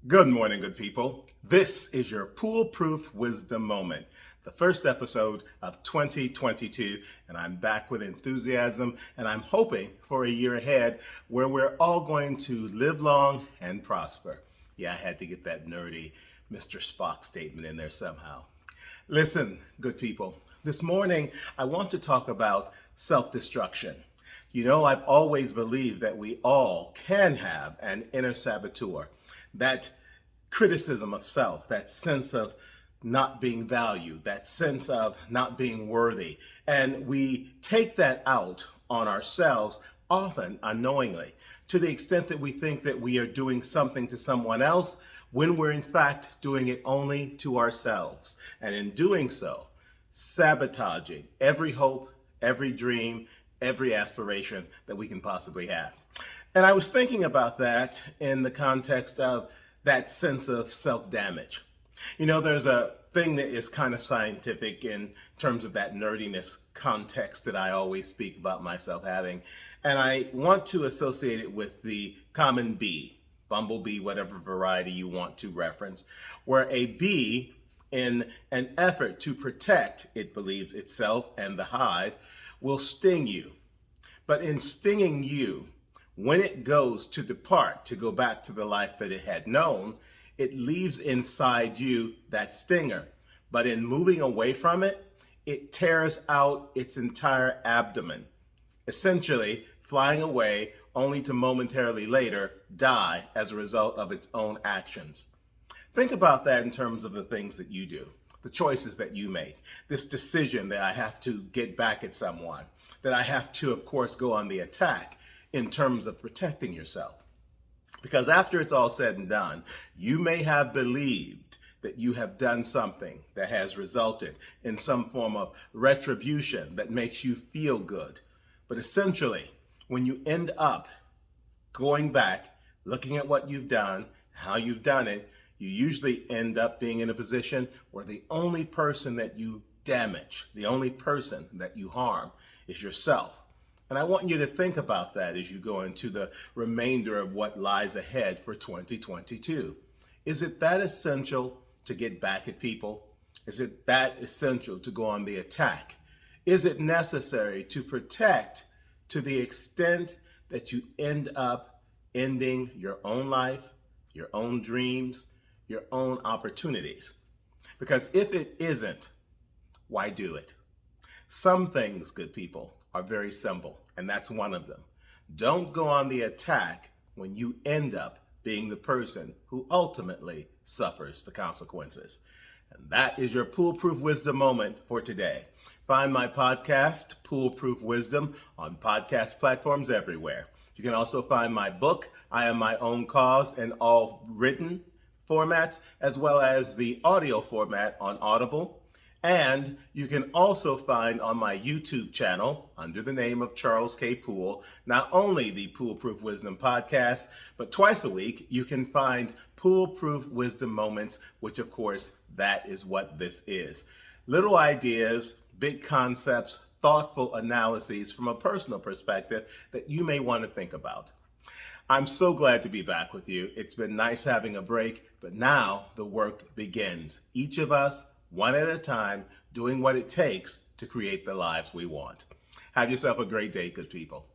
Good morning, good people. This is your Pool-Proof Wisdom Moment, the first episode of 2022, and I'm back with enthusiasm, and I'm hoping for a year ahead where we're all going to live long and prosper. Yeah, I had to get that nerdy Mr. Spock statement in there somehow. Listen, good people, this morning I want to talk about self-destruction. You know, I've always believed that we all can have an inner saboteur, that criticism of self, that sense of not being valued, that sense of not being worthy. And we take that out on ourselves, often unknowingly, to the extent that we think that we are doing something to someone else when we're in fact doing it only to ourselves. And in doing so, sabotaging every hope, every dream, every aspiration that we can possibly have. And I was thinking about that in the context of that sense of self-damage. You know, there's a thing that is kind of scientific in terms of that nerdiness context that I always speak about myself having. And I want to associate it with the common bee, bumblebee, whatever variety you want to reference, where a bee, in an effort to protect, it believes, itself and the hive, will sting you. But in stinging you, when it goes to depart, to go back to the life that it had known, it leaves inside you that stinger. But in moving away from it, it tears out its entire abdomen, essentially flying away only to momentarily later die as a result of its own actions. Think about that in terms of the things that you do, the choices that you make, this decision that I have to get back at someone, that I have to, of course, go on the attack in terms of protecting yourself. Because after it's all said and done, you may have believed that you have done something that has resulted in some form of retribution that makes you feel good. But essentially, when you end up going back, looking at what you've done, how you've done it, you usually end up being in a position where the only person that you damage, the only person that you harm is yourself. And I want you to think about that as you go into the remainder of what lies ahead for 2022. Is it that essential to get back at people? Is it that essential to go on the attack? Is it necessary to protect to the extent that you end up ending your own life, your own dreams, your own opportunities? Because if it isn't, why do it? Some things, good people, are very simple, and that's one of them. Don't go on the attack when you end up being the person who ultimately suffers the consequences. And that is your Pool-Proof Wisdom Moment for today. Find my podcast, Pool-Proof Wisdom, on podcast platforms everywhere. You can also find my book, I Am My Own Cause, in all written formats, as well as the audio format on Audible. And you can also find on my YouTube channel, under the name of Charles K. Poole, not only the Pool-Proof Wisdom podcast, but twice a week you can find Pool-Proof Wisdom Moments, which of course, that is what this is. Little ideas, big concepts, thoughtful analyses from a personal perspective that you may want to think about. I'm so glad to be back with you. It's been nice having a break, but now the work begins. Each of us, one at a time, doing what it takes to create the lives we want. Have yourself a great day, good people.